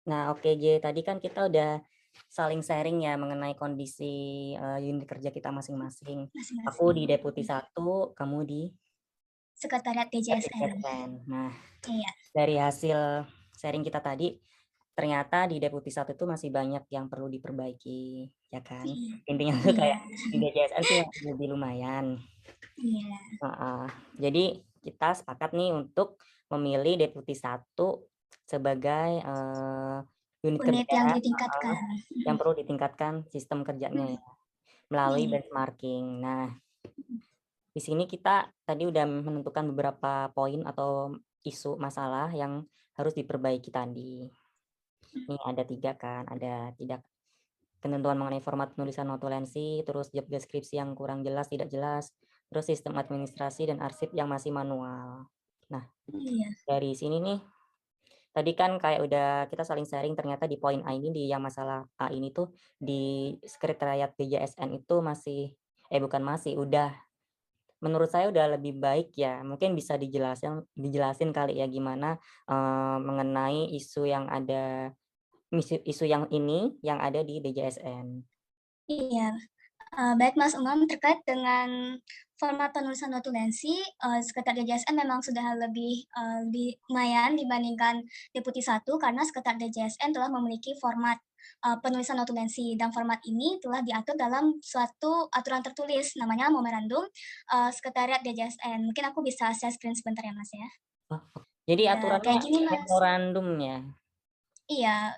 Nah, oke J, tadi kan kita udah saling sharing ya mengenai kondisi, unit kerja kita masing-masing. Aku di Masing-masing. Deputi satu, kamu di Sekretariat DJSN. DJSN. Nah, Iya. dari hasil sharing kita tadi, ternyata di Deputi satu itu masih banyak yang perlu diperbaiki, ya kan? Iya. Intinya tuh Iya. kayak di DJSN sih masih lebih lumayan. Iya. Heeh. Jadi kita sepakat nih untuk memilih Deputi satu sebagai, unit Unit kerja yang heeh, ditingkatkan. yang perlu ditingkatkan sistem kerjanya ya, melalui Iya. benchmarking. Nah, di sini kita tadi udah menentukan beberapa poin atau isu masalah yang harus diperbaiki tadi. Nih ada 3 kan, ada tidak ketentuan mengenai format penulisan notulensi, terus job deskripsi yang kurang jelas, tidak jelas, terus sistem administrasi dan arsip yang masih manual. Nah, Iya. dari sini nih, tadi kan kayak udah kita saling sharing ternyata di poin A ini, di yang masalah A ini tuh, di sekretariat DJSN itu masih bukan masih, udah menurut saya udah lebih baik ya. Mungkin bisa dijelasin kali ya gimana, mengenai isu yang ada, isu yang ini, yang ada di DJSN. Iya. Baik Mas Umam, terkait dengan format penulisan notulensi, sekretariat DJSN memang sudah lebih lumayan dibandingkan Deputi satu karena sekretariat DJSN telah memiliki format, penulisan notulensi dan format ini telah diatur dalam suatu aturan tertulis namanya Memorandum, Sekretariat DJSN. Mungkin aku bisa share screen sebentar ya Mas ya. Oh, jadi Iya, aturannya kayak gini Mas. memorandum ya? Iya,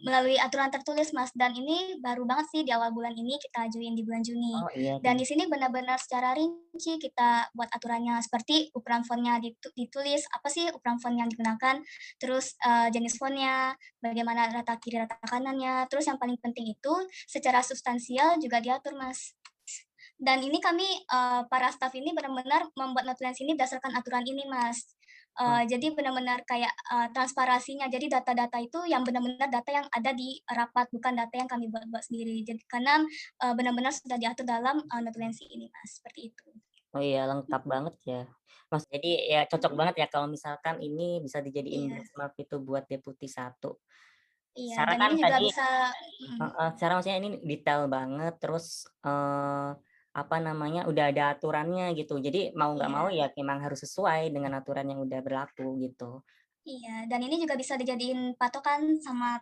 melalui aturan tertulis, Mas, dan ini baru banget sih di awal bulan ini kita ajuin di bulan Juni. Oh iya Dan sih. di sini benar-benar secara rinci kita buat aturannya, seperti ukuran font-nya ditulis, apa sih ukuran font yang digunakan, terus, jenis font-nya, bagaimana rata kiri, rata kanannya, terus yang paling penting itu secara substansial juga diatur, Mas. Dan ini kami, para staf ini benar-benar membuat notulensi ini berdasarkan aturan ini, Mas. Oh, Jadi benar-benar kayak, transparasinya, jadi data-data itu yang benar-benar data yang ada di rapat, bukan data yang kami buat-buat sendiri. Jadi karena, benar-benar sudah diatur dalam, notulensi ini, Mas, seperti itu. oh iya lengkap banget ya, Mas, jadi ya cocok Mhm. banget ya kalau misalkan ini bisa dijadiin Iya. benchmark itu buat Deputi satu. Iya, Secara dan kan ini juga tadi bisa mhm. heeh, secara maksudnya ini detail banget terus, apa namanya, udah ada aturannya gitu. Jadi mau nggak mau Iya. ya memang harus sesuai dengan aturan yang udah berlaku gitu. Iya, dan ini juga bisa dijadiin patokan sama,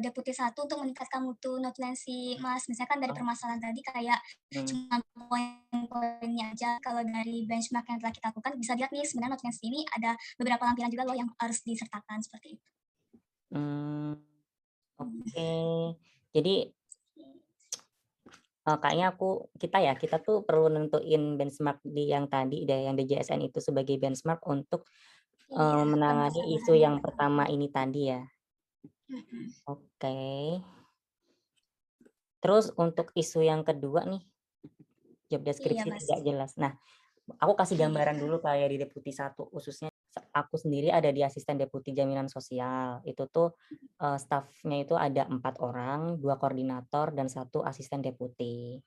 Deputi satu untuk meningkatkan mutu notulensi Mas. Misalkan dari Oh, permasalahan tadi kayak mmm, cuma poin-poinnya aja, kalau dari benchmark yang telah kita lakukan bisa dilihat nih sebenarnya notulensi ini ada beberapa lampiran juga loh yang harus disertakan, seperti itu. mmm, Mhm. oke. Jadi, kayaknya kita tuh perlu nentuin benchmark di yang tadi deh, yang DJSN itu sebagai benchmark untuk, Iya, menangani isu permasalahan. yang pertama ini tadi ya. Mhm. Oke. Terus untuk isu yang kedua nih, job Iya, deskripsi Mas. tidak jelas. Nah, aku kasih Iya. gambaran dulu kayak di Deputi satu khususnya aku sendiri ada di asisten deputi jaminan sosial. Itu tuh, stafnya itu ada 4 orang, 2 koordinator dan 1 asisten deputi.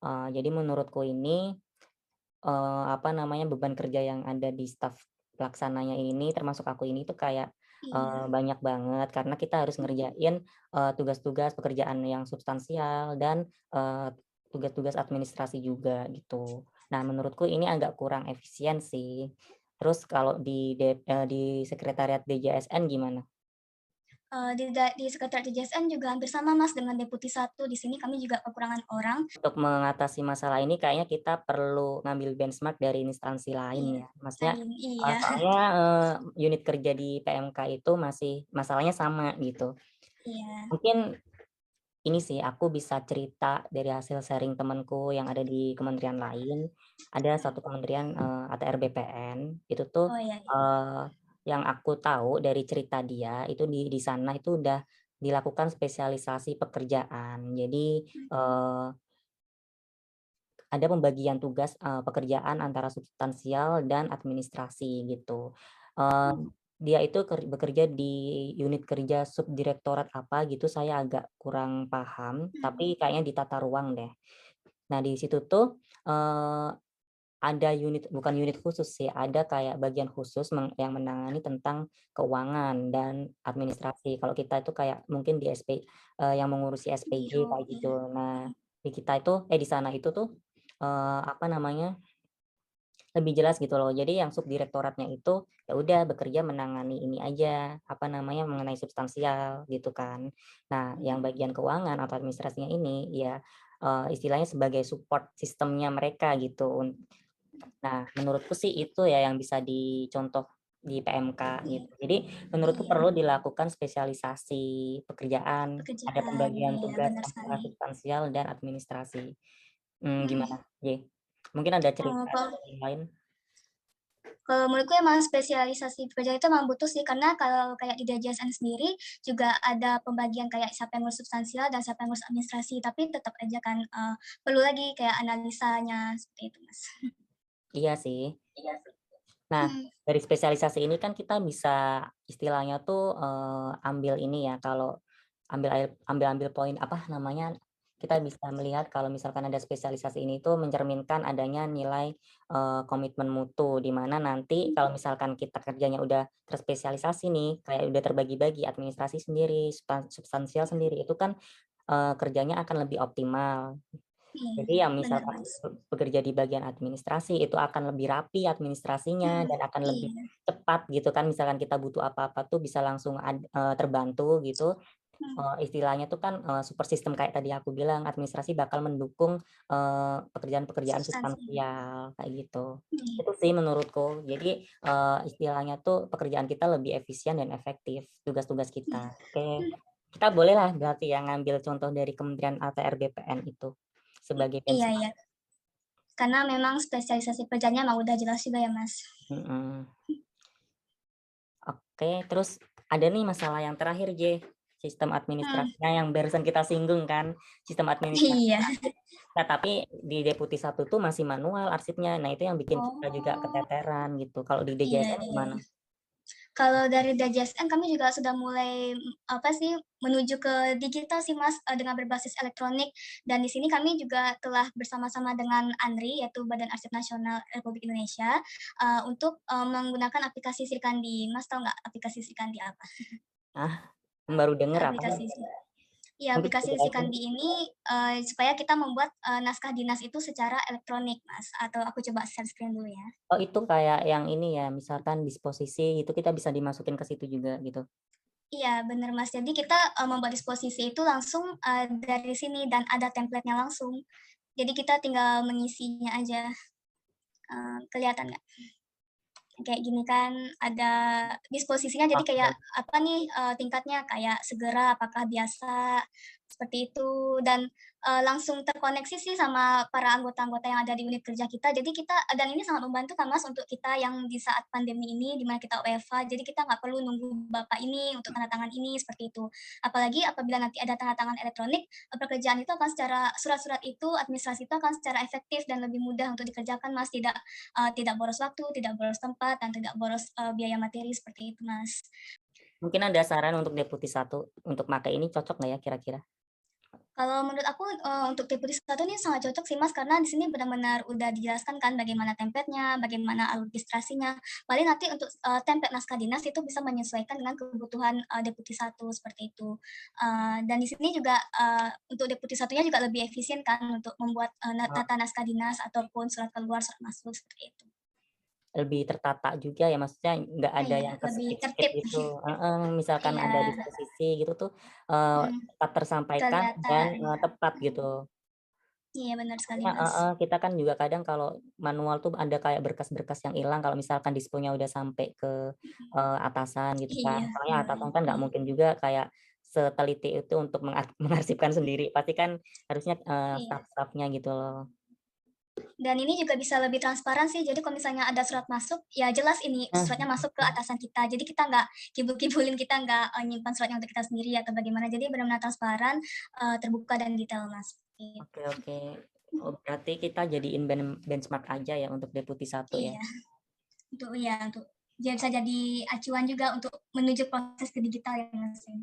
Jadi menurutku ini, apa namanya, beban kerja yang ada di staf pelaksananya ini termasuk aku ini tuh kayak, Iya. banyak banget karena kita harus ngerjain, tugas-tugas pekerjaan yang substansial dan, tugas-tugas administrasi juga gitu. Nah menurutku ini agak kurang efisien sih. Terus kalau di sekretariat DJSN gimana? Di sekretariat DJSN juga hampir sama, Mas, dengan Deputi satu. Di sini kami juga kekurangan orang. Untuk mengatasi masalah ini kayaknya kita perlu ngambil benchmark dari instansi lain Iya, ya. Maksudnya, saling iya. soalnya, unit kerja di PMK itu masih masalahnya sama gitu. Iya. Mungkin ini sih aku bisa cerita dari hasil sharing temenku yang ada di kementerian lain. Ada satu kementerian, ATR BPN, itu tuh, Oh, iya, iya. eee, yang aku tahu dari cerita dia itu di sana itu udah dilakukan spesialisasi pekerjaan. Jadi, ada pembagian tugas, pekerjaan antara substansial dan administrasi gitu. Eee, dia itu bekerja di unit kerja subdirektorat apa gitu saya agak kurang paham, Mhm. tapi kayaknya di tata ruang deh. Nah di situ tuh, eee, ada unit bukan unit khusus sih, ada kayak bagian khusus yang menangani tentang keuangan dan administrasi. Kalau kita itu kayak mungkin di yang mengurusi SPG BO, kayak iya. gitu. Nah, di sana itu tuh, apa namanya, lebih jelas gitu loh. Jadi yang subdirektoratnya itu, ya udah bekerja menangani ini aja, apa namanya, mengenai substansial gitu kan. Nah, yang bagian keuangan atau administrasinya ini, ya, istilahnya sebagai support sistemnya mereka gitu. Nah, menurutku sih itu ya yang bisa dicontoh di PMK gitu. Jadi menurutku Iya, perlu dilakukan spesialisasi pekerjaan, ada pekerjaan, pembagian iya tugas benar antara sekali. substansial dan administrasi. Mhm, Gimana, J? Mungkin ada cerita kalau yang lain? kalau menurutku emang spesialisasi pekerjaan itu emang butuh sih, karena kalau kayak di DJSN sendiri juga ada pembagian kayak siapa yang ngurus substansial dan siapa yang ngurus administrasi, tapi tetap aja kan, perlu lagi kayak analisanya, seperti itu, Mas. Iya sih. Nah, Mhm, dari spesialisasi ini kan kita bisa istilahnya tuh, ambil ini ya, kalau ambil poin, apa namanya, kita bisa melihat kalau misalkan ada spesialisasi ini tuh mencerminkan adanya nilai, komitmen mutu, di mana nanti kalau misalkan kita kerjanya udah terspesialisasi nih, kayak udah terbagi-bagi, administrasi sendiri, substansial sendiri, itu kan, kerjanya akan lebih optimal. iya, Jadi yang benar, misalkan Mas. bekerja di bagian administrasi itu akan lebih rapi administrasinya Mhm, dan akan lebih iya, cepat gitu kan, misalkan kita butuh apa-apa tuh bisa langsung terbantu gitu, mhm, istilahnya tuh kan, support system kayak tadi aku bilang, administrasi bakal mendukung, pekerjaan-pekerjaan substansi, substansial kayak gitu. iya, Itu sih menurutku. Jadi, istilahnya tuh pekerjaan kita lebih efisien dan efektif, tugas-tugas iya, kita. Oke, mmm, kita bolehlah berarti ya ngambil contoh dari Kementerian ATR BPN itu sebagai iya benchmark. iya, karena memang spesialisasi pekerjaannya emang udah jelas juga ya, Mas. Mhm. Oke, terus ada nih masalah yang terakhir, sistem Mmm, administrasinya yang barusan kita singgung kan, sistem administrasi iya. arsip. Nah, tapi di Deputi 1 tuh masih manual arsipnya. Nah, itu yang bikin kita juga Oh, keteteran gitu. Kalau di iya DJSN iya gimana? iya. Kalau dari DJSN kami juga sudah mulai, apa sih, menuju ke digital sih, Mas, dengan berbasis elektronik dan di sini kami juga telah bersama-sama dengan ANRI, yaitu Badan Arsip Nasional Republik Indonesia, untuk, menggunakan aplikasi Srikandi. Mas tahu nggak aplikasi Srikandi apa? Ah, baru denger apa ya? Aplikasi Iya, Mungkin aplikasi dijelasin. Srikandi ini, supaya kita membuat, naskah dinas itu secara elektronik, Mas, atau aku coba share screen dulu ya. Oh, itu kayak yang ini ya, misalkan disposisi itu kita bisa dimasukin ke situ juga gitu? Iya, bener, Mas. Jadi kita, membuat disposisi itu langsung, dari sini dan ada template-nya langsung. Jadi kita tinggal mengisinya aja, kelihatan nggak? Kayak gini kan ada disposisinya jadi kayak Oke. apa nih, tingkatnya kayak segera, apakah biasa, seperti itu dan, langsung terkoneksi sih sama para anggota-anggota yang ada di unit kerja kita. Jadi kita dan ini sangat membantu kan Mas untuk kita yang di saat pandemi ini di mana kita WFH, jadi kita nggak perlu nunggu bapak ini untuk tanda tangan ini, seperti itu. Apalagi apabila nanti ada tanda tangan elektronik, pekerjaan itu akan secara surat-surat itu, administrasi itu akan secara efektif dan lebih mudah untuk dikerjakan Mas, tidak boros waktu, tidak boros tempat, dan tidak boros, biaya materi seperti itu, Mas. Mungkin ada saran untuk Deputi 1 untuk pakai ini cocok nggak ya kira-kira? Kalau menurut aku, untuk tipe di satu ini sangat cocok sih, Mas, karena di sini benar-benar udah dijelaskan kan bagaimana template-nya, bagaimana alur registrasinya. Paling nanti untuk, template naskah dinas itu bisa menyesuaikan dengan kebutuhan, Deputi 1 seperti itu. Dan di sini juga, untuk Deputi satunya juga lebih efisien kan untuk membuat, tata naskah dinas ataupun surat keluar, surat masuk, seperti itu. Lebih tertata juga ya, maksudnya nggak ada Iya, yang lebih keskip-skip tertib. gitu, heeh, misalkan ada Iya, disposisi gitu tuh, mhm, tepat tersampaikan dan, kelihatan. tepat gitu. Iya benar sekali, Soalnya Mas. heeh, kita kan juga kadang kalau manual tuh ada kayak berkas-berkas yang hilang kalau misalkan disponya udah sampai ke, atasan gitu kan. Iya, Soalnya benar, atasan kan nggak iya mungkin juga kayak seteliti itu untuk mengarsipkan sendiri, pasti kan harusnya, iya. staf-stafnya gitu loh. Dan ini juga bisa lebih transparan sih, jadi kalau misalnya ada surat masuk, ya jelas ini Nah, suratnya masuk ke atasan kita. Jadi kita nggak kibul-kibulin, kita nggak, nyimpan suratnya untuk kita sendiri atau bagaimana. Jadi benar-benar transparan, terbuka dan detail, Mas. oke Gitu. oke. Oh, berarti kita jadiin benchmark aja ya untuk Deputi 1 ya? Iya, untuk bisa jadi acuan juga untuk menuju proses ke digital ya, Mas, ya.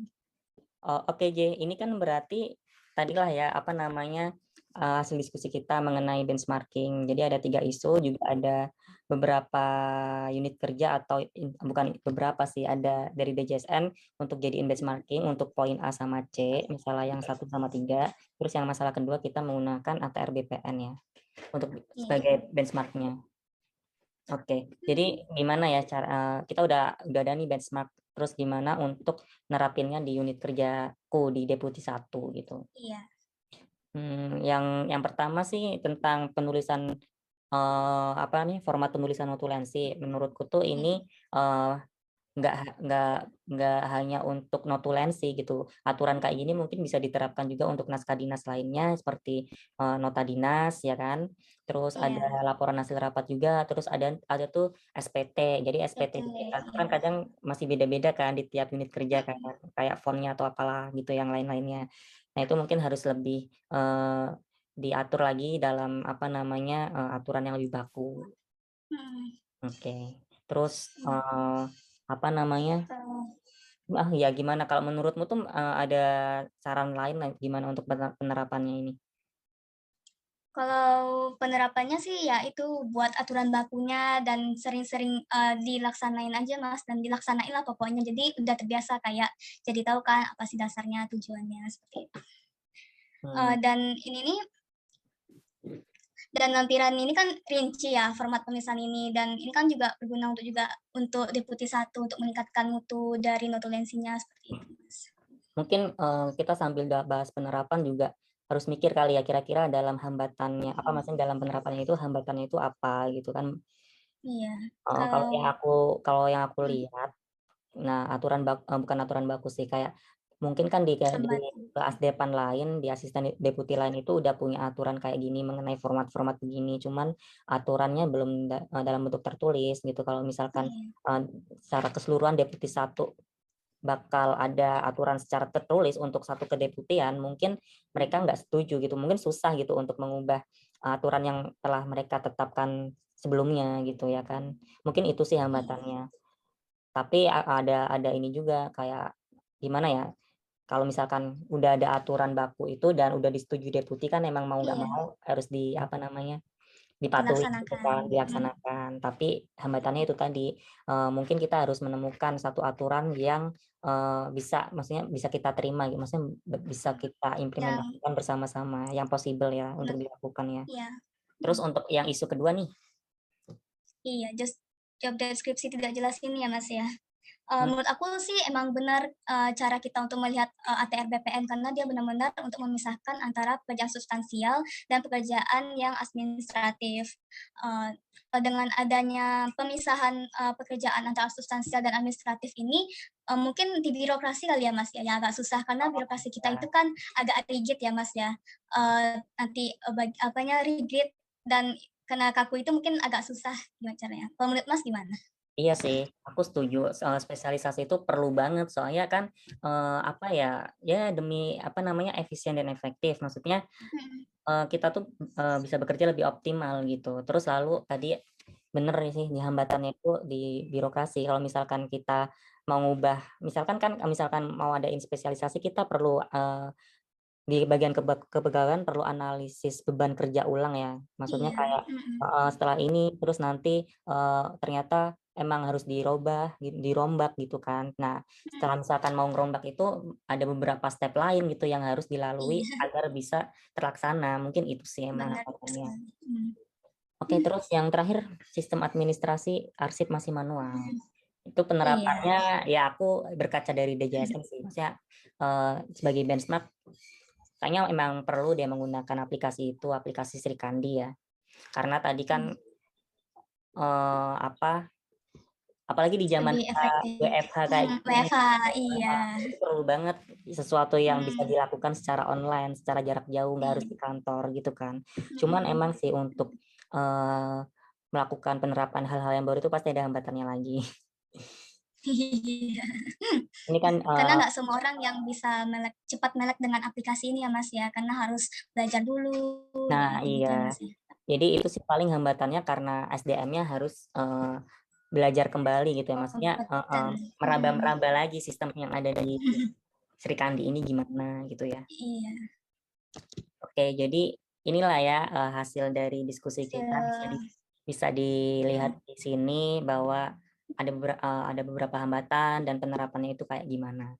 Oh, oke, J. Ini kan berarti tadilah ya, apa namanya, hasil diskusi kita mengenai benchmarking. Jadi ada 3 isu, juga ada beberapa unit kerja atau bukan beberapa sih, ada dari DJSN untuk jadiin benchmarking untuk poin A sama C, misalnya yang 1 sama 3, terus yang masalah kedua kita menggunakan ATR BPN ya, untuk Iya. sebagai benchmark-nya. Oke, jadi gimana ya kita udah ada nih benchmark, terus gimana untuk nerapinnya di unit kerjaku di Deputi 1 gitu. Iya. Yang pertama sih tentang penulisan, apa nih, format penulisan notulensi. Menurutku tuh ini, nggak ha nggak hanya untuk notulensi gitu. Aturan kayak gini mungkin bisa diterapkan juga untuk naskah dinas lainnya seperti, nota dinas ya kan, terus Iya. ada laporan hasil rapat juga, terus ada tuh SPT. Jadi SPT SPT, di kita tuh iya. kan kadang masih beda-beda kan di tiap unit kerja kan, Mhm. kayak font-nya atau apalah gitu yang lain-lainnya. Nah itu mungkin harus lebih, diatur lagi dalam apa namanya, aturan yang lebih baku. Mhm. Oke. Terus, Iya. apa namanya, Kalau ya gimana kalau menurutmu tuh, ada saran lain gimana untuk penerapannya ini? Kalau penerapannya sih ya itu buat aturan bakunya dan sering-sering, dilaksanain aja Mas, dan dilaksanain lah pokoknya. Jadi udah terbiasa kayak jadi tahu kan apa sih dasarnya, tujuannya, seperti itu. Mmm, Dan ini nih dan lampiran ini kan rinci ya format penulisan ini dan ini kan juga berguna untuk juga untuk Deputi 1 untuk meningkatkan mutu dari notulensinya, seperti itu Mas. Mungkin, kita sambil bahas penerapan juga harus mikir kali ya kira-kira dalam hambatannya apa, Mhm. maksudnya dalam penerapannya itu hambatannya itu apa gitu kan. Iya, Heeh, kalau kalau yang aku mhm, lihat. Nah, bukan aturan baku sih, kayak mungkin kan di hambatan. Asdepan lain, di asisten deputi lain itu udah punya aturan kayak gini mengenai format-format begini, cuman aturannya belum dalam bentuk tertulis gitu. Kalau misalkan, Iya, eee, secara keseluruhan Deputi 1 bakal ada aturan secara tertulis untuk satu kedeputian, mungkin mereka nggak setuju gitu, mungkin susah gitu untuk mengubah, aturan yang telah mereka tetapkan sebelumnya gitu ya kan. Mungkin itu sih iya, hambatannya. Tapi ada ini juga kayak gimana ya, kalau misalkan udah ada aturan baku itu dan udah disetujui deputi kan emang mau nggak iya, mau harus apa namanya, dipatuhi gitu dilaksanakan, kan, mhm, dilaksanakan. Tapi hambatannya itu tadi, mungkin kita harus menemukan satu aturan yang, bisa maksudnya bisa kita terima gitu, maksudnya bisa kita yang implementasikan bersama-sama, yang possible ya untuk menurut dilakukan ya. iya, Terus mhm. untuk yang isu kedua nih. Iya, job deskripsi tidak jelas ini ya, Mas, ya. mmm, Menurut aku sih emang benar, cara kita untuk melihat, ATR BPN karena dia benar-benar untuk memisahkan antara pekerjaan substansial dan pekerjaan yang administratif. Eee, dengan adanya pemisahan, pekerjaan antara substansial dan administratif ini, mungkin di birokrasi kali ya, Mas, ya, yang agak susah karena birokrasi kita itu ya. kan agak rigid ya, Mas, ya. Nanti, apanya, rigid dan karena kaku itu mungkin agak susah gimana caranya. Kalau menurut Mas gimana? Iya sih, aku setuju, spesialisasi itu perlu banget soalnya kan, apa ya, ya demi apa namanya, efisien dan efektif. Maksudnya, Mhm, kita tuh, bisa bekerja lebih optimal gitu. Terus lalu tadi bener sih di hambatannya itu di birokrasi. Kalau misalkan kita mau ngubah misalkan mau adain spesialisasi kita perlu, di bagian kepegawaian perlu analisis beban kerja ulang ya. Maksudnya iya, kayak mhm, heeh, setelah ini terus nanti, ternyata emang harus dirombak gitu kan. Nah, mhm, setelah misalkan mau ngerombak itu ada beberapa step lain gitu yang harus dilalui iya, agar bisa terlaksana. Mungkin itu sih emang benar harapannya. sekali, mhm, Oke, terus yang terakhir sistem administrasi arsip masih manual. mhm, Itu iya, penerapannya ya aku berkaca dari DJSN sih. Maksudnya, sebagai benchmark kayaknya emang perlu deh menggunakan aplikasi itu, aplikasi Sri Kandi ya. Karena tadi kan, iya, apa, apalagi di zaman lebih kita efektif, WFH kayak mhm, gini, WFH, iya, itu perlu banget sesuatu yang bisa mhm, dilakukan secara online, secara jarak jauh, nggak harus iya, di kantor gitu kan. Cuman mhm, emang sih untuk, eee, melakukan penerapan hal-hal yang baru itu pasti ada hambatannya lagi. iya, Ini kan, karena nggak semua orang yang bisa cepat melek dengan aplikasi ini ya, Mas, ya, karena harus belajar dulu, nah gitu-gitu ya, iya. Mas, ya. Jadi itu sih paling hambatannya karena SDM-nya harus, belajar kembali gitu ya, maksudnya Kompeten, mhm, meraba-raba lagi sistem yang ada di Sri Kandi ini gimana gitu ya. iya, Oke, jadi inilah ya, hasil dari diskusi kita Hasil bisa mhm, dilihat di sini bahwa ada beberapa hambatan dan penerapannya itu kayak gimana.